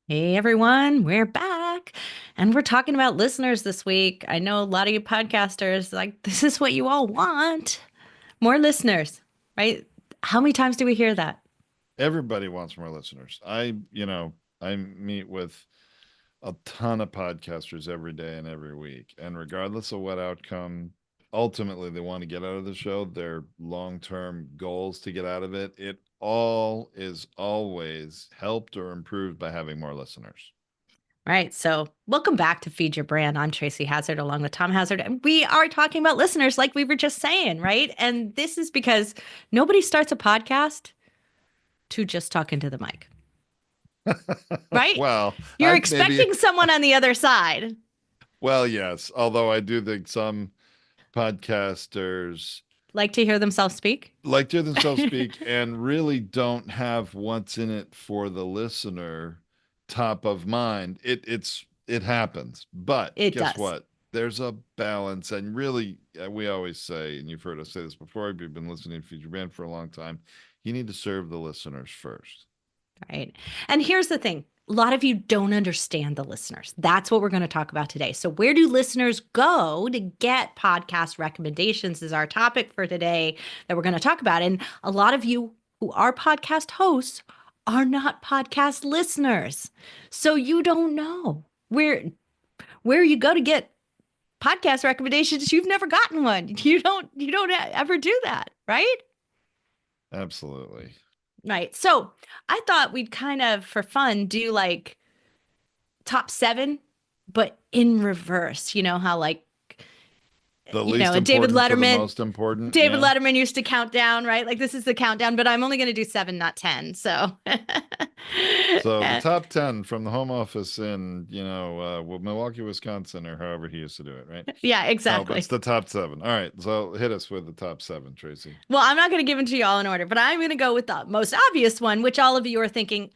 Hey everyone, we're back and we're talking about listeners this week. I know a lot of you podcasters, like, this is what you all want, more listeners, right? How many times do we hear that? Everybody wants more listeners. I meet with a ton of podcasters every day and every week. And regardless of what outcome ultimately they want to get out of the show, their long term goals to get out of it, it all is always helped or improved by having more listeners. Right. So, welcome back to Feed Your Brand. I'm Tracy Hazard along with Tom Hazard, and we are talking about listeners like we were just saying, right? And this is because nobody starts a podcast to just talk into the mic, right? Well, You're I maybe, expecting someone on the other side. well, yes. Although I do think some podcasters Like to hear themselves speak. like to hear themselves speak and really don't have what's in it for the listener top of mind. It happens, but It guess does. what? There's a balance, and really, we always say, and you've heard us say this before. If you've been listening to Feature Band for a long time, you need to serve the listeners first. Right. And here's the thing. A lot of you don't understand the listeners. That's what we're going to talk about today. So, where do listeners go to get podcast recommendations is our topic for today that we're going to talk about. And a lot of you who are podcast hosts are not podcast listeners. So, you don't know where you go to get podcast recommendations. You've never gotten one. You don't ever do that, right? Absolutely. Right. So I thought we'd kind of, for fun, do like top seven, but in reverse. You know how The least David important to the Letterman, most important. David Yeah. Letterman used to count down, right? Like this is the countdown, but I'm only going to do seven, not 10. So, So the top 10 from the home office in, Milwaukee, Wisconsin, or however he used to do it, right? yeah, No, but it's exactly. the top seven. All right. So hit us with the top seven, Tracy. Well, I'm not going to give them to you all in order, but I'm going to go with the most obvious one, which all of you are thinking,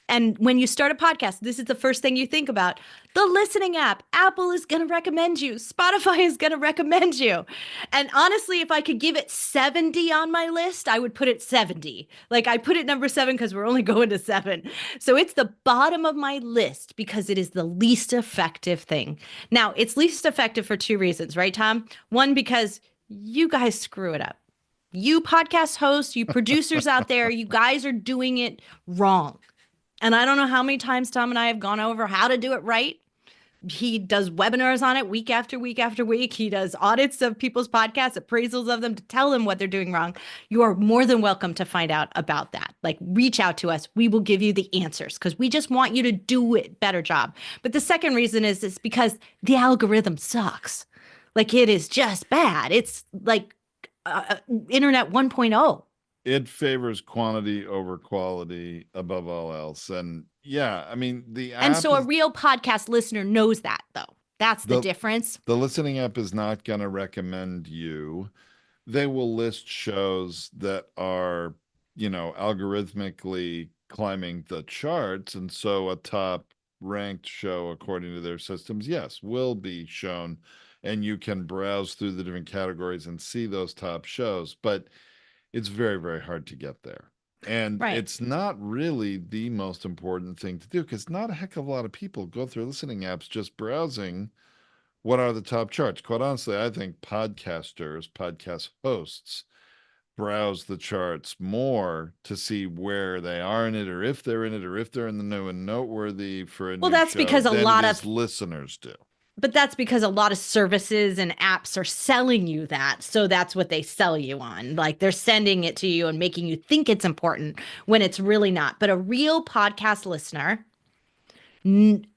and when you start a podcast, this is the first thing you think about. The listening app. Apple is going to recommend you. Spotify is going to recommend you. And honestly, if I could give it 70 on my list, I would put it 70. Like I put it number seven because we're only going to seven. So it's the bottom of my list because it is the least effective thing. Now, it's least effective for two reasons, right, Tom? One, because you guys screw it up. You podcast hosts, you producers out there, you guys are doing it wrong. And I don't know how many times Tom and I have gone over how to do it right. He does webinars on it week after week after week. He does audits of people's podcasts, appraisals of them to tell them what they're doing wrong. You are more than welcome to find out about that. Like, reach out to us. We will give you the answers because we just want you to do it better job. But the second reason is because the algorithm sucks. Like, it is just bad. It's like internet 1.0. It favors quantity over quality above all else. And yeah, I mean, the And app so a is real podcast listener knows that, though. That's the the difference. the listening app is not going to recommend you. They will list shows that are, algorithmically climbing the charts. And so a top ranked show, according to their systems, yes, will be shown. And you can browse through the different categories and see those top shows. But it's very, very hard to get there. And Right. it's not really the most important thing to do because not a heck of a lot of people go through listening apps just browsing what are the top charts. Quite honestly, I think podcast hosts, browse the charts more to see where they are in it or if they're in it or if they're in the new and noteworthy for a Well, new that's show because a than it lot is of, listeners do. but that's because a lot of services and apps are selling you that. So that's what they sell you on. Like they're sending it to you and making you think it's important when it's really not. But a real podcast listener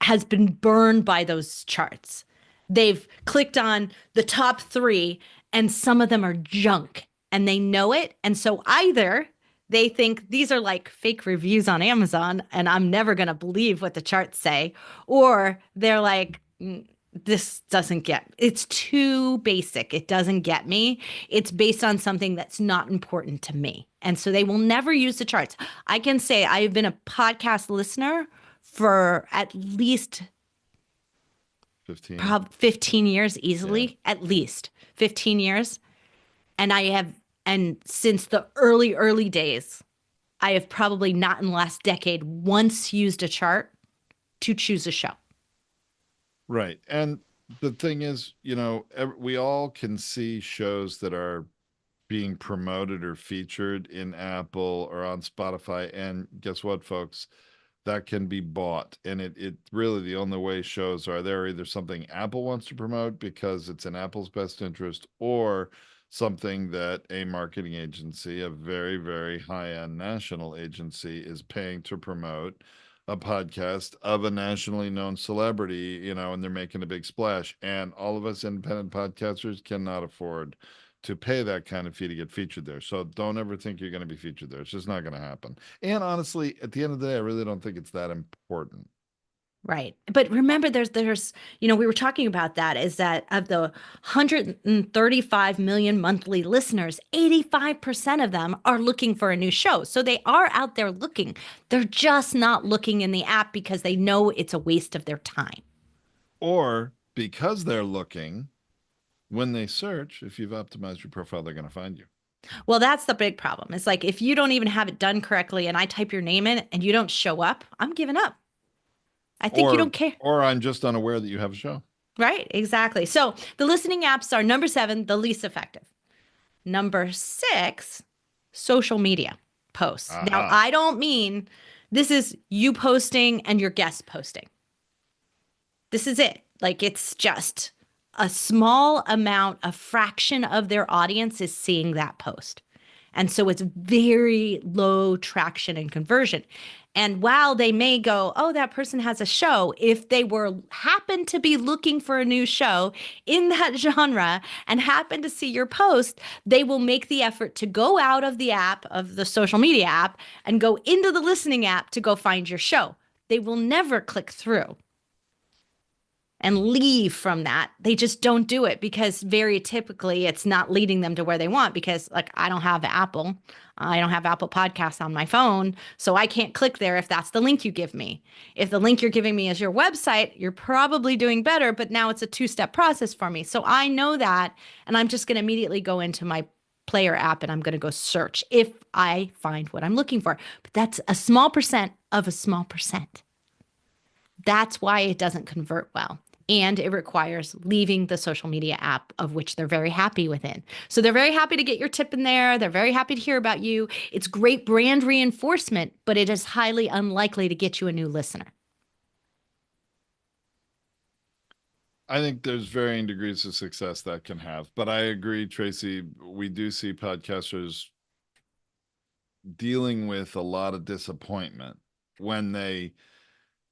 has been burned by those charts. They've clicked on the top three, and some of them are junk and they know it. And so either they think these are like fake reviews on Amazon and I'm never going to believe what the charts say, or they're like, this doesn't get it's too basic. It doesn't get me. It's based on something that's not important to me. And so they will never use the charts. I can say I've been a podcast listener for at least 15. probably 15 years Yeah. easily, at least 15 years. And I have, and since the early days, I have probably not in the last decade once used a chart to choose a show. Right. And the thing is, we all can see shows that are being promoted or featured in Apple or on Spotify. And guess what, folks? That can be bought. And it really, the only way shows are there either something Apple wants to promote because it's in Apple's best interest, or something that a marketing agency, a very, very high-end national agency, is paying to promote a podcast of a nationally known celebrity, and they're making a big splash. And all of us independent podcasters cannot afford to pay that kind of fee to get featured there. So don't ever think you're going to be featured there. It's just not going to happen. And honestly, at the end of the day, I really don't think it's that important. Right. But remember, there's, we were talking about that, is that of the 135 million monthly listeners, 85% of them are looking for a new show. So they are out there looking. They're just not looking in the app because they know it's a waste of their time. Or because they're looking, when they search, if you've optimized your profile, they're going to find you. Well, that's the big problem. It's like, if you don't even have it done correctly and I type your name in and you don't show up, I'm giving up. I think you don't care. Or I'm just unaware that you have a show. Right, exactly. So the listening apps are number 7, the least effective. Number 6, social media posts. Uh-huh. Now, I don't mean this is you posting and your guest posting. This is it. Like, it's just a small amount, a fraction of their audience is seeing that post. And so it's very low traction and conversion. And while they may go, oh, that person has a show, if they happen to be looking for a new show in that genre and happen to see your post, they will make the effort to go out of the app, of the social media app, and go into the listening app to go find your show. They will never click through and leave from that. They just don't do it because very typically it's not leading them to where they want, because like, I don't have Apple. I don't have Apple Podcasts on my phone, so I can't click there if that's the link you give me. If the link you're giving me is your website, you're probably doing better, but now it's a 2-step process for me. So I know that, and I'm just going to immediately go into my player app and I'm going to go search if I find what I'm looking for. But that's a small percent of a small percent. That's why it doesn't convert well. And it requires leaving the social media app, of which they're very happy within. So they're very happy to get your tip in there. They're very happy to hear about you. It's great brand reinforcement, but it is highly unlikely to get you a new listener. I think there's varying degrees of success that can have. But I agree, Tracy, we do see podcasters dealing with a lot of disappointment when they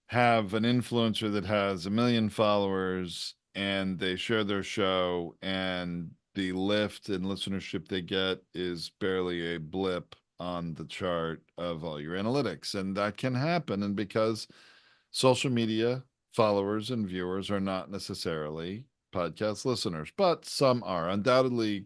have an influencer that has 1 million followers and they share their show, and the lift in listenership they get is barely a blip on the chart of all your analytics. And that can happen. And because social media followers and viewers are not necessarily podcast listeners, but some are. Undoubtedly,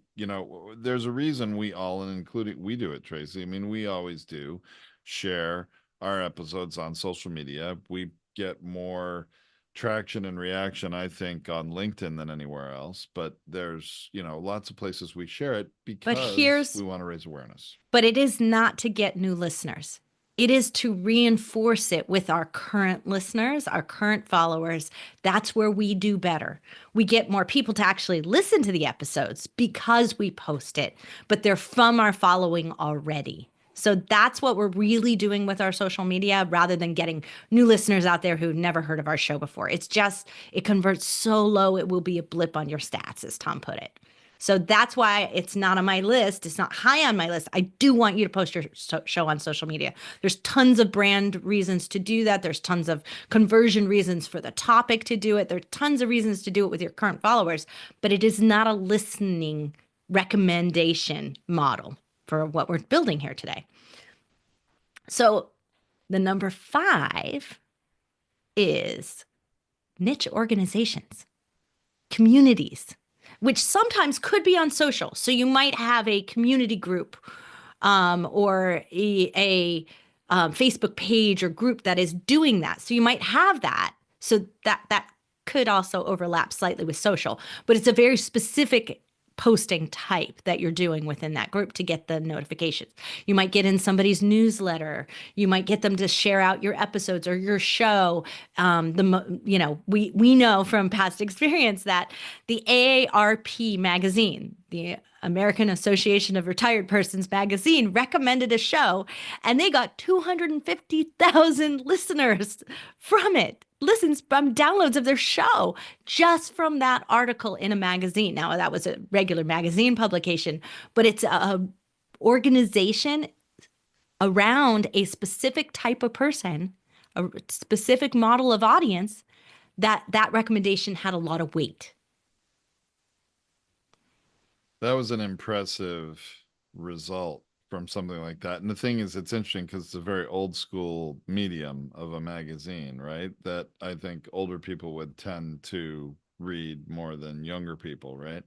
there's a reason we all, and including we do it, Tracy. I mean, we always do share our episodes on social media. We get more traction and reaction, I think, on LinkedIn than anywhere else. But there's, lots of places we share it because we want to raise awareness. But it is not to get new listeners. It is to reinforce it with our current listeners, our current followers. That's where we do better. We get more people to actually listen to the episodes because we post it, but they're from our following already. So that's what we're really doing with our social media, rather than getting new listeners out there who've never heard of our show before. It's just, it converts so low, it will be a blip on your stats, as Tom put it. So that's why it's not on my list. It's not high on my list. I do want you to post your show on social media. There's tons of brand reasons to do that. There's tons of conversion reasons for the topic to do it. There's tons of reasons to do it with your current followers, but it is not a listening recommendation model for what we're building here today. So the number 5 is niche organizations, communities, which sometimes could be on social. So you might have a community group or a Facebook page or group that is doing that. So you might have that. So that could also overlap slightly with social, but it's a very specific posting type that you're doing within that group to get the notifications. You might get in somebody's newsletter. You might get them to share out your episodes or your show. We know from past experience that the AARP magazine, the American Association of Retired Persons magazine, recommended a show, and they got 250,000 listeners from it. Listens from downloads of their show just from that article in a magazine. Now, that was a regular magazine publication, but it's a organization around a specific type of person, a specific model of audience, that recommendation had a lot of weight. That was an impressive result from something like that. And the thing is, it's interesting because it's a very old school medium of a magazine, right? That I think older people would tend to read more than younger people, right?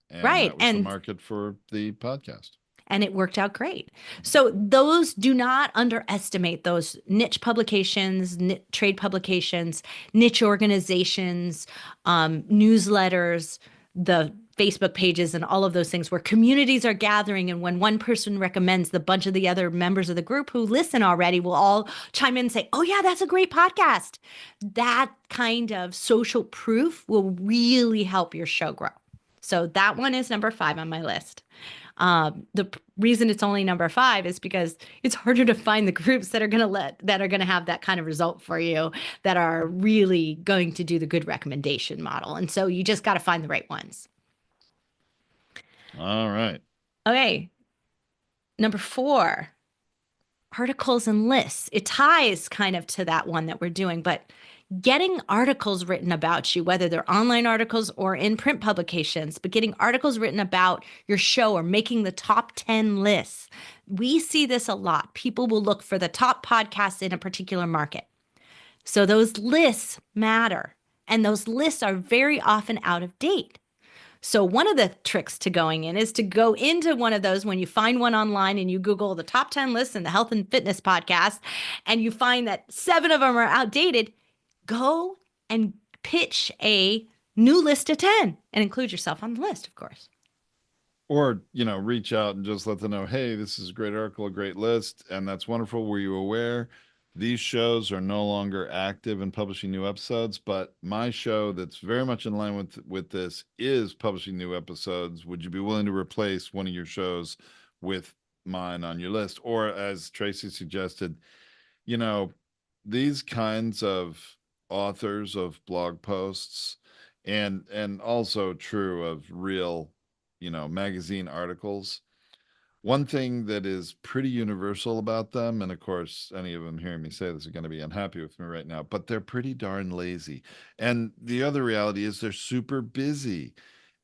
And right. That was the market for the podcast. And it worked out great. So those, do not underestimate those niche publications, trade publications, niche organizations, newsletters, the Facebook pages, and all of those things where communities are gathering. And when one person recommends, the bunch of the other members of the group who listen already will all chime in and say, oh yeah, that's a great podcast. That kind of social proof will really help your show grow. So that one is number 5 on my list. The reason it's only number 5 is because it's harder to find the groups that are going to have that kind of result for you, that are really going to do the good recommendation model. And so you just got to find the right ones. All right. Okay. Number 4, articles and lists. It ties kind of to that one that we're doing, but getting articles written about you, whether they're online articles or in print publications, but getting articles written about your show or making the top 10 lists. We see this a lot. People will look for the top podcasts in a particular market. So those lists matter, and those lists are very often out of date. So one of the tricks to going in is to go into one of those when you find one online and you Google the top 10 lists in the health and fitness podcast, and you find that 7 of them are outdated. Go and pitch a new list of 10 and include yourself on the list, of course. Or, reach out and just let them know, hey, this is a great article, a great list, and that's wonderful. Were you aware these shows are no longer active and publishing new episodes, but my show that's very much in line with this is publishing new episodes. Would you be willing to replace one of your shows with mine on your list? Or as Tracy suggested, these kinds of authors of blog posts and also true of real, magazine articles. One thing that is pretty universal about them, and of course, any of them hearing me say this are going to be unhappy with me right now, but they're pretty darn lazy. And the other reality is they're super busy.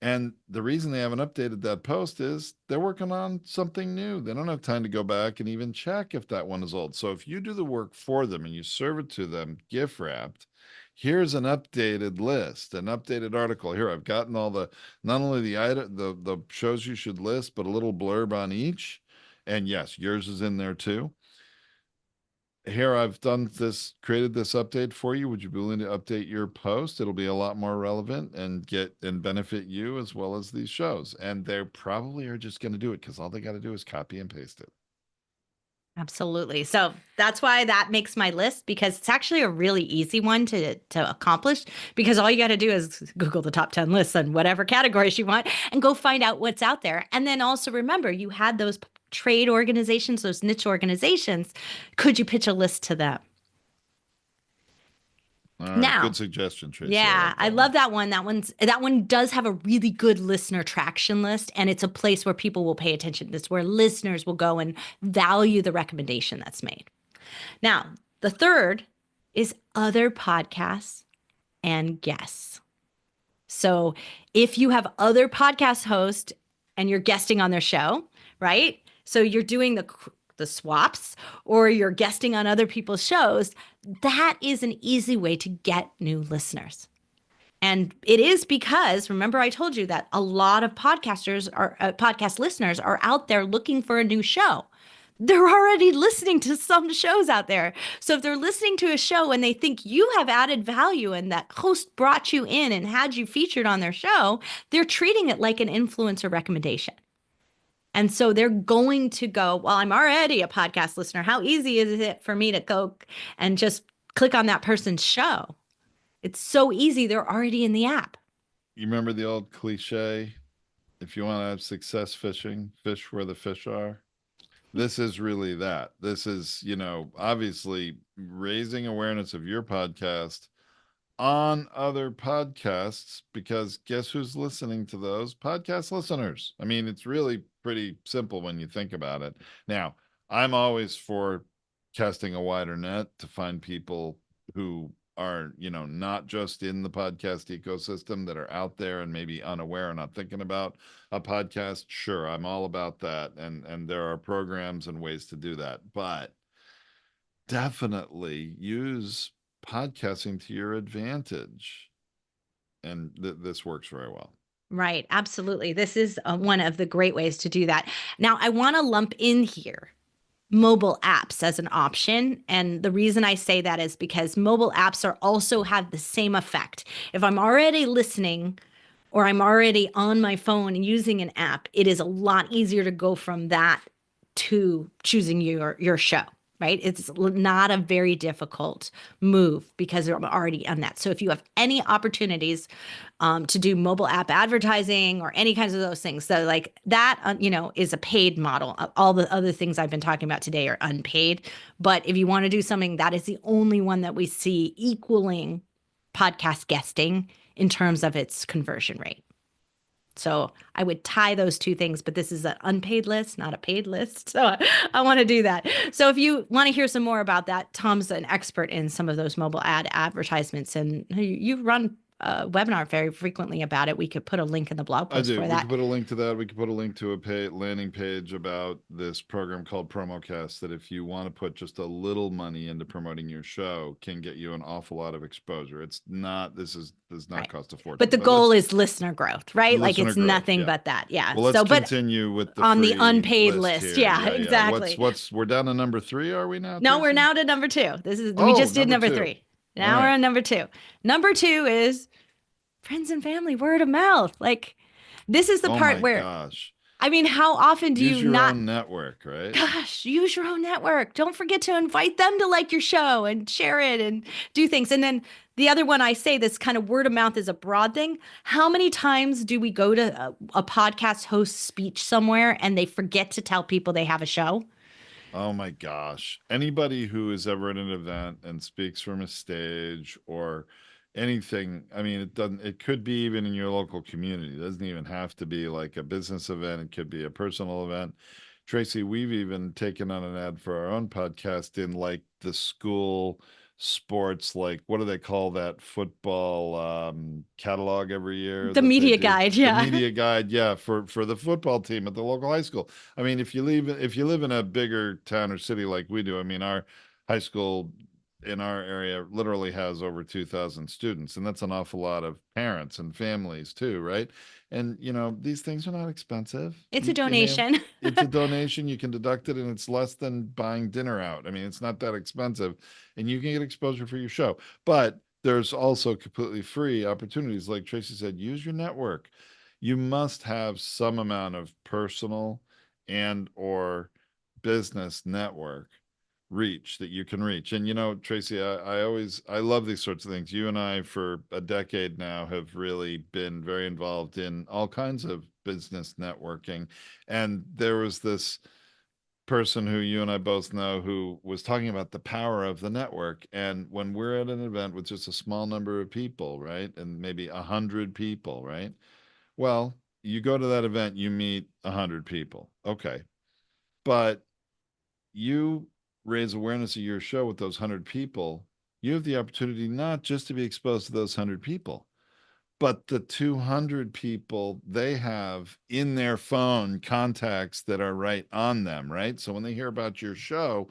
And the reason they haven't updated that post is they're working on something new. They don't have time to go back and even check if that one is old. So if you do the work for them and you serve it to them gift wrapped, here's an updated list, an updated article. Here, I've gotten all not only the shows you should list, but a little blurb on each. And yes, yours is in there too. Here, I've created this update for you. Would you be willing to update your post? It'll be a lot more relevant and benefit you as well as these shows. And they probably are just going to do it because all they got to do is copy and paste it. Absolutely. So that's why that makes my list, because it's actually a really easy one to accomplish, because all you got to do is Google the top 10 lists on whatever categories you want and go find out what's out there. And then also remember, you had those trade organizations, those niche organizations. Could you pitch a list to them? Now, good suggestion, Tracy. Yeah, I love that one. That one does have a really good listener traction list, and it's a place where people will pay attention. It's where listeners will go and value the recommendation that's made. Now, the third is other podcasts and guests. So if you have other podcast hosts and you're guesting on their show, right? So you're doing the swaps, or you're guesting on other people's shows, that is an easy way to get new listeners. And it is because, remember I told you that a lot of podcast listeners are out there looking for a new show. they're already listening to some shows out there. So if they're listening to a show and they think you have added value and that host brought you in and had you featured on their show, they're treating it like an influencer recommendation. And so they're going to go, well, I'm already a podcast listener. How easy is it for me to go and just click on that person's show? It's so easy. They're already in the app. You remember the old cliche? If you want to have success fishing, fish where the fish are. This is really that. This is, obviously raising awareness of your podcast on other podcasts, because guess who's listening to those? Podcast listeners. I mean, it's really pretty simple when you think about it. Now, I'm always for casting a wider net to find people who are, not just in the podcast ecosystem, that are out there and maybe unaware and not thinking about a podcast. Sure, I'm all about that. And there are programs and ways to do that. But definitely use podcasting to your advantage. And this works very well. Right. Absolutely. This is one of the great ways to do that. Now, I want to lump in here mobile apps as an option. And the reason I say that is because mobile apps are also have the same effect. If I'm already listening or I'm already on my phone and using an app, it is a lot easier to go from that to choosing your show, right? It's not a very difficult move because I'm already on that. So if you have any opportunities to do mobile app advertising or any kinds of those things, so like that, is a paid model. All the other things I've been talking about today are unpaid. But if you want to do something, that is the only one that we see equaling podcast guesting in terms of its conversion rate. So I would tie those two things, but this is an unpaid list, not a paid list. So I want to do that. So if you want to hear some more about that, Tom's an expert in some of those mobile ad advertisements, and you run a webinar very frequently about it. We could put a link in the blog post for that. We could put a link to that. We could put a link to a landing page about this program called PromoCast that, if you want to put just a little money into promoting your show, can get you an awful lot of exposure. It's not, this does not cost a fortune. But the goal is listener growth, right? Like it's nothing but that. Yeah. Well, let's continue with the on the unpaid list. Yeah, exactly. We're down to number 3, are we now? No, Tracy? We're now to number 2. We just did number 3. Now we're on number 2. Number 2 is friends and family, word of mouth. Like, this is the part where, gosh. I mean, how often do use you your not own network, right? Gosh, use your own network. Don't forget to invite them to like your show and share it and do things. And then the other one I say, this kind of word of mouth is a broad thing. How many times do we go to a podcast host speech somewhere and they forget to tell people they have a show? Oh my gosh. Anybody who is ever at an event and speaks from a stage or anything, I mean, it could be even in your local community. It doesn't even have to be like a business event. It could be a personal event. Tracy, we've even taken on an ad for our own podcast in like the school sports, like what do they call that football catalog every year? The media guide, yeah. The media guide, yeah, for the football team at the local high school. I mean, if you live in a bigger town or city like we do, I mean, our high school in our area literally has over 2,000 students, and that's an awful lot of parents and families too, right? And these things are not expensive. It's a donation. It's a donation. You can deduct it, and it's less than buying dinner out. I mean, it's not that expensive, and you can get exposure for your show. But there's also completely free opportunities. Like Tracy said, use your network. You must have some amount of personal and or business network reach that you can reach. And Tracy, I love these sorts of things. You and I for a decade now have really been very involved in all kinds of business networking. And there was this person who you and I both know who was talking about the power of the network. And when we're at an event with just a small number of people, right, and maybe 100 people, right, well, you go to that event, you meet 100 people, okay, but you raise awareness of your show with those 100 people, you have the opportunity not just to be exposed to those 100 people, but the 200 people they have in their phone contacts that are right on them, right? So when they hear about your show,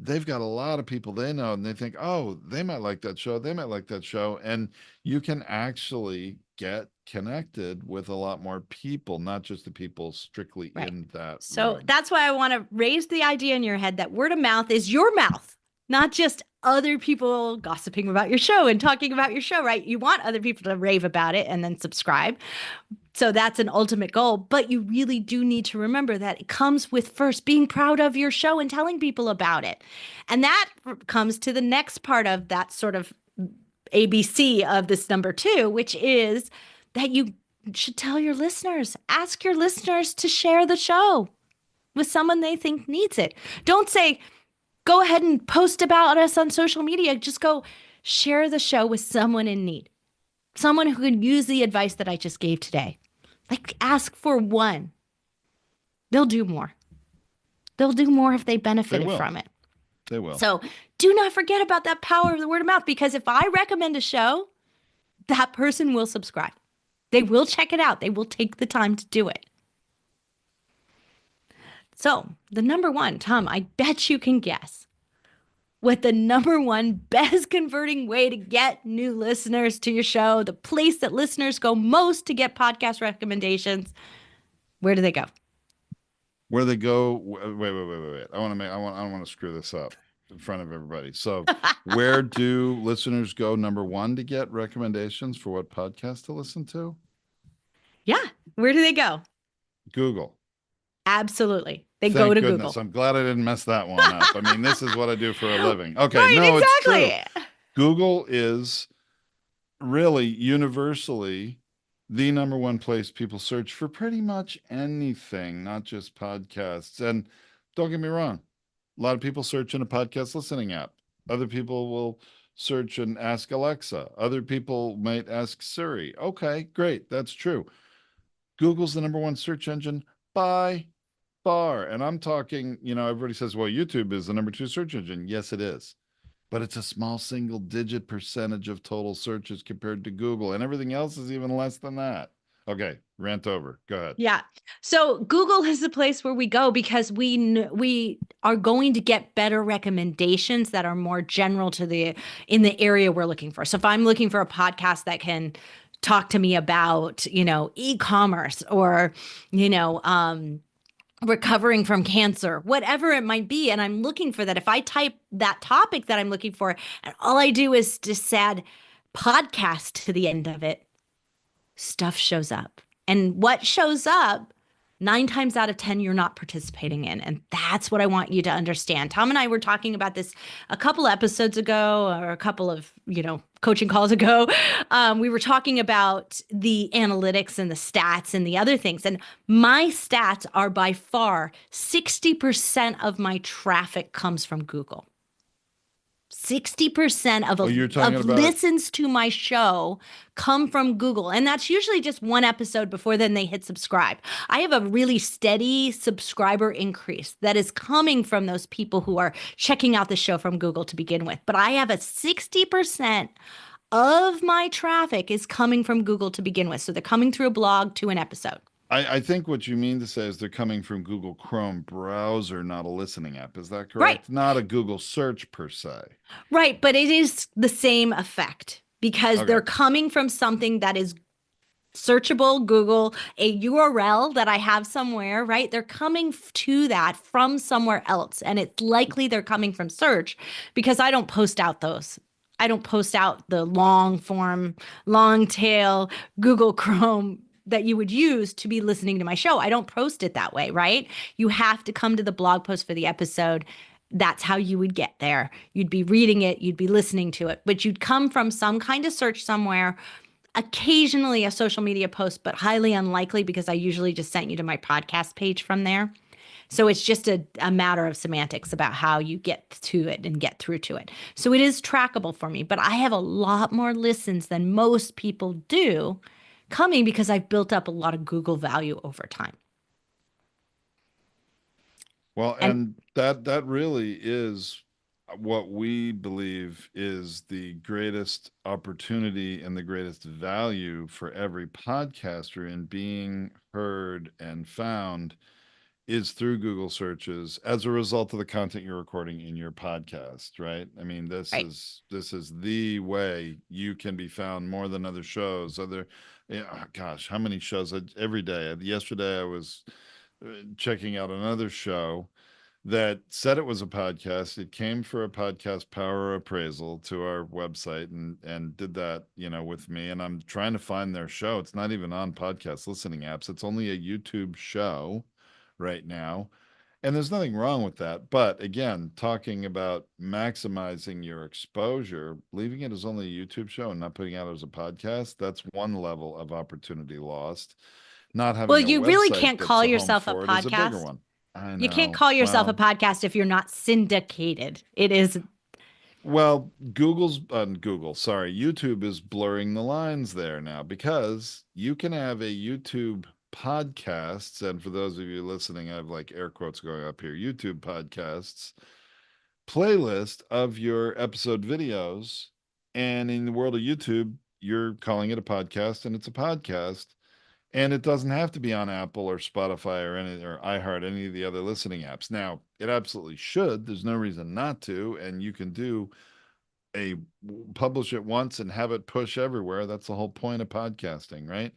they've got a lot of people they know, and they think, oh, they might like that show. They might like that show. And you can actually get connected with a lot more people, not just the people strictly Right. in that So room. that's why I want to raise the idea in your head that word of mouth is your mouth, not just other people gossiping about your show and talking about your show, right? You want other people to rave about it and then subscribe. So that's an ultimate goal. But you really do need to remember that it comes with first being proud of your show and telling people about it. And that comes to the next part of that sort of ABC of this number two, which is that you should tell your listeners, ask your listeners to share the show with someone they think needs it. Don't say, go ahead and post about us on social media. Just go share the show with someone in need, someone who can use the advice that I just gave today. Like, ask for one. They'll do more. They'll do more if they benefited from it. They will. So do not forget about that power of the word of mouth, because if I recommend a show, that person will subscribe. They will check it out. They will take the time to do it. So the number one, Tom, I bet you can guess what the number one best converting way to get new listeners to your show, the place that listeners go most to get podcast recommendations. Where do they go? Where they go? Wait. I don't want to screw this up in front of everybody. So where do listeners go, number one, to get recommendations for what podcast to listen to? Yeah. Where do they go? Google. Absolutely. They Thank go to goodness. Google. I'm glad I didn't mess that one up. I mean, this is what I do for a living. Okay. Right, no, exactly. It's true. Google is really universally the number one place people search for pretty much anything, not just podcasts. And don't get me wrong, a lot of people search in a podcast listening app. Other people will search and ask Alexa. Other people might ask Siri. Okay, great. That's true. Google's the number one search engine by far. And I'm talking, everybody says, well, YouTube is the number two search engine. Yes, it is. But it's a small single digit percentage of total searches compared to Google, and everything else is even less than that. Okay, rant over. Go ahead. Yeah. So Google is the place where we go because we are going to get better recommendations that are more general to in the area we're looking for. So if I'm looking for a podcast that can talk to me about, e-commerce or, recovering from cancer, whatever it might be. And I'm looking for that. If I type that topic that I'm looking for, and all I do is just add podcast to the end of it, stuff shows up. And what shows up, 9 times out of 10, you're not participating in. And that's what I want you to understand. Tom and I were talking about this a couple episodes ago, or a couple of, coaching calls ago. We were talking about the analytics and the stats and the other things. And my stats are by far 60% of my traffic comes from Google. 60% of listens to my show come from Google. And that's usually just one episode before then they hit subscribe. I have a really steady subscriber increase that is coming from those people who are checking out the show from Google to begin with. But I have a 60% of my traffic is coming from Google to begin with. So they're coming through a blog to an episode. I think what you mean to say is they're coming from Google Chrome browser, not a listening app. Is that correct? Right. Not a Google search per se. Right. But it is the same effect because they're coming from something that is searchable, Google, a URL that I have somewhere, right? They're coming to that from somewhere else. And it's likely they're coming from search because I don't post out those. I don't post out the long form, long tail Google Chrome that you would use to be listening to my show. I don't post it that way, right? You have to come to the blog post for the episode. That's how you would get there. You'd be reading it, you'd be listening to it, but you'd come from some kind of search somewhere, occasionally a social media post, but highly unlikely because I usually just sent you to my podcast page from there. So it's just a matter of semantics about how you get to it and get through to it. So it is trackable for me, but I have a lot more listens than most people do coming because I've built up a lot of Google value over time. Well, and that really is what we believe is the greatest opportunity and the greatest value for every podcaster in being heard and found is through Google searches as a result of the content you're recording in your podcast, right? I mean, Right. this is the way you can be found more than other shows. Other, yeah, oh gosh, how many shows every day? Yesterday I was checking out another show that said it was a podcast. It came for a podcast power appraisal to our website and did that, with me. And I'm trying to find their show. It's not even on podcast listening apps. It's only a YouTube show right now. And there's nothing wrong with that. But again, talking about maximizing your exposure, leaving it as only a YouTube show and not putting it out as a podcast, that's one level of opportunity lost. Not Well, having a you really website can't that's call the home yourself a for it is a bigger podcast. one. I You can't know. call yourself a Well, podcast if you're not syndicated. It is. Sorry, YouTube is blurring the lines there now because you can have a YouTube podcasts, and for those of you listening, I have like air quotes going up here, YouTube podcasts playlist of your episode videos. And in the world of YouTube, you're calling it a podcast and it's a podcast. And it doesn't have to be on Apple or Spotify or iHeart, any of the other listening apps. Now, it absolutely should. There's no reason not to. And you can do a publish it once and have it push everywhere. That's the whole point of podcasting, right?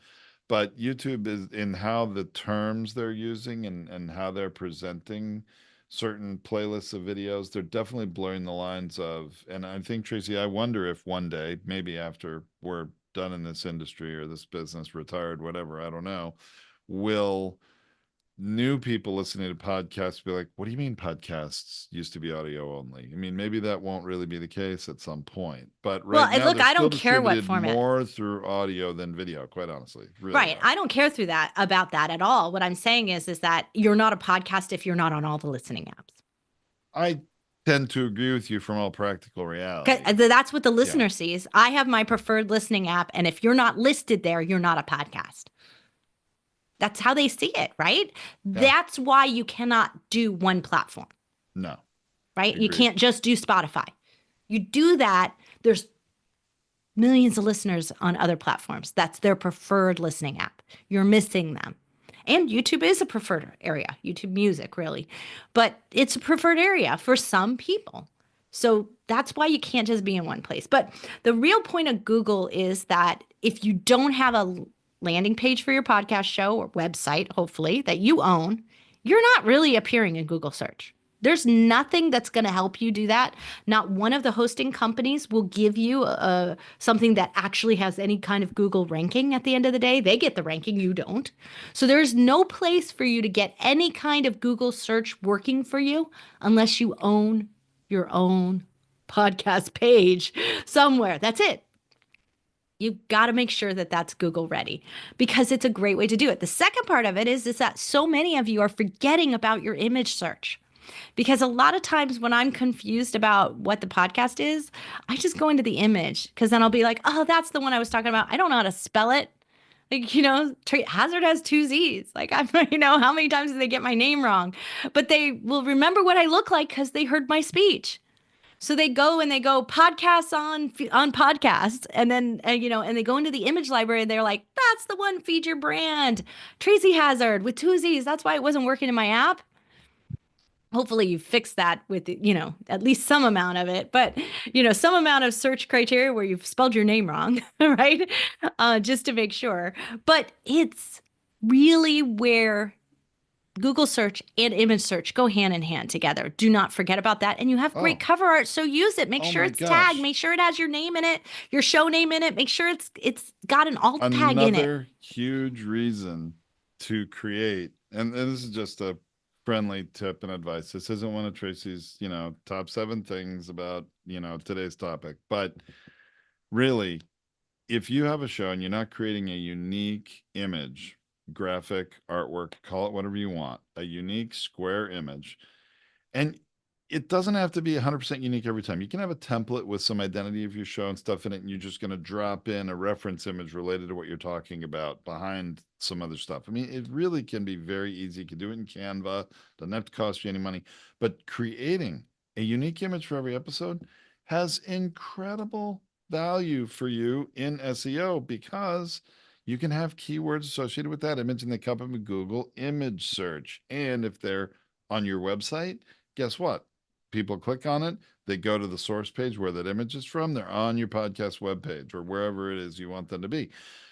But YouTube is in how the terms they're using and how they're presenting certain playlists of videos. They're definitely blurring the lines of, and I think, Tracy, I wonder if one day, maybe after we're done in this industry or this business, retired, whatever, I don't know, will new people listening to podcasts be like, what do you mean podcasts used to be audio only? I mean, maybe that won't really be the case at some point, but Well, right and now look, they're I still don't care what distributed format. more through audio than video, quite honestly. Really Right. are. I don't care through that about that at all. What I'm saying is that you're not a podcast if you're not on all the listening apps. I tend to agree with you from all practical 'Cause reality. that's what the Yeah. listener sees. I have my preferred listening app, and if you're not listed there, you're not a podcast. That's how they see it, right? Yeah. That's why you cannot do one platform, No. right? You Agreed. can't just do Spotify. You do that, there's millions of listeners on other platforms. That's their preferred listening app. You're missing them. And YouTube is a preferred area, YouTube Music, really. But it's a preferred area for some people. So that's why you can't just be in one place. But the real point of Google is that if you don't have a landing page for your podcast show or website, hopefully, that you own, you're not really appearing in Google search. There's nothing that's going to help you do that. Not one of the hosting companies will give you something that actually has any kind of Google ranking at the end of the day. They get the ranking, you don't. So there's no place for you to get any kind of Google search working for you unless you own your own podcast page somewhere. That's it. You've got to make sure that that's Google ready because it's a great way to do it. The second part of it is that so many of you are forgetting about your image search. Because a lot of times when I'm confused about what the podcast is, I just go into the image because then I'll be like, oh, that's the one I was talking about. I don't know how to spell it. Like, Hazard has two Z's. Like, how many times do they get my name wrong? But they will remember what I look like because they heard my speech. So they go podcasts on podcasts, and then and they go into the image library and they're like, that's the one, feed your brand, Tracy Hazard with two Z's. That's why it wasn't working in my app. Hopefully you fix that with, at least some amount of it, but, some amount of search criteria where you've spelled your name wrong, right? Just to make sure. But it's really where Google search and image search go hand in hand together. Do not forget about that. And you have great cover art, so use it. Make sure it's tagged. Make sure it has your name in it, your show name in it. Make sure it's got an alt tag in it. Another huge reason to create, and this is just a friendly tip and advice. This isn't one of Tracy's, top 7 things about, today's topic. But really, if you have a show and you're not creating a unique image, graphic, artwork, call it whatever you want, a unique square image, and it doesn't have to be 100% unique every time. You can have a template with some identity of your show and stuff in it, and you're just going to drop in a reference image related to what you're talking about behind some other stuff. I mean, it really can be very easy. You can do it in Canva. Doesn't have to cost you any money. But creating a unique image for every episode has incredible value for you in SEO because you can have keywords associated with that image and they come up in Google image search. And if they're on your website, guess what? People click on it, they go to the source page where that image is from, they're on your podcast webpage or wherever it is you want them to be.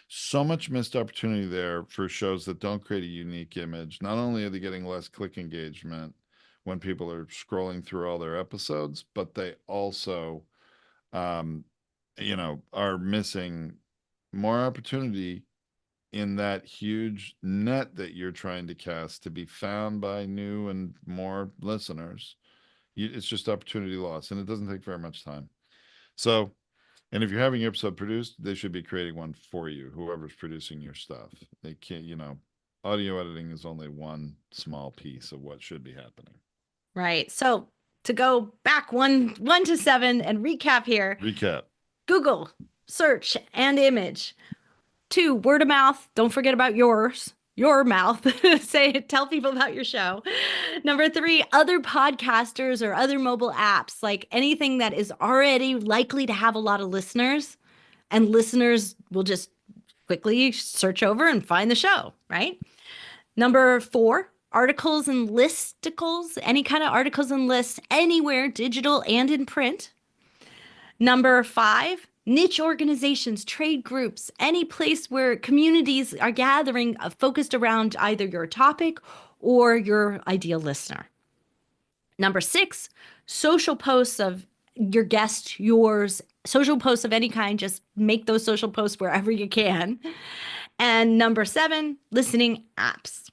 So much missed opportunity there for shows that don't create a unique image. Not only are they getting less click engagement when people are scrolling through all their episodes, but they also, um, are missing more opportunity in that huge net that you're trying to cast to be found by new and more listeners. It's just opportunity loss, and it doesn't take very much time. So, and if you're having your episode produced, they should be creating one for you, whoever's producing your stuff. They can't, audio editing is only one small piece of what should be happening. Right. So to go back one to 7 and recap here. Recap. Google, search, and image. 2, word of mouth. Don't forget about your mouth. Tell people about your show. Number 3, other podcasters or other mobile apps, like anything that is already likely to have a lot of listeners, and listeners will just quickly search over and find the show, right? Number 4, articles and listicles, any kind of articles and lists anywhere, digital and in print. Number 5, niche organizations, trade groups, any place where communities are gathering focused around either your topic or your ideal listener. Number 6, social posts of your guest, yours, social posts of any kind. Just make those social posts wherever you can. And number 7, listening apps.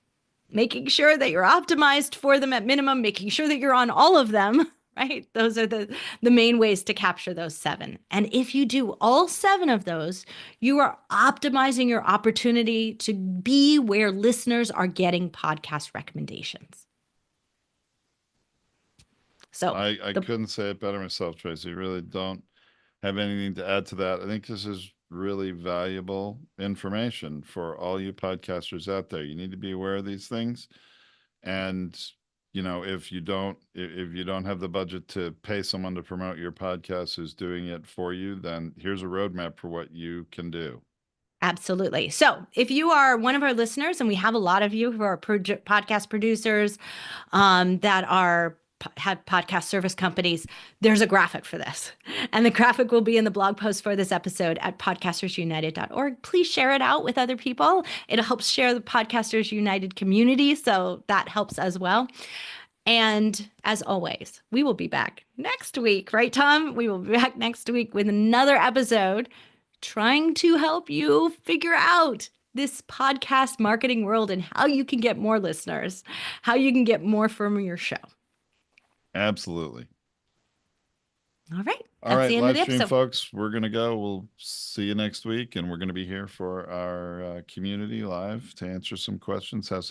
Making sure that you're optimized for them at minimum, making sure that you're on all of them, right? Those are the main ways to capture those 7. And if you do all 7 of those, you are optimizing your opportunity to be where listeners are getting podcast recommendations. So I couldn't say it better myself, Tracy. Really don't have anything to add to that. I think this is really valuable information for all you podcasters out there. You need to be aware of these things. And, if you don't have the budget to pay someone to promote your podcast who's doing it for you, then here's a roadmap for what you can do. Absolutely. So if you are one of our listeners, and we have a lot of you who are podcast producers that have podcast service companies, there's a graphic for this. And the graphic will be in the blog post for this episode at podcastersunited.org. Please share it out with other people. It helps share the Podcasters United community, so that helps as well. And as always, we will be back next week, right, Tom? We will be back next week with another episode trying to help you figure out this podcast marketing world and how you can get more listeners, how you can get more from your show. Absolutely. All right. All right, live stream folks, we're going to go. We'll see you next week, and we're going to be here for our community live to answer some questions, have some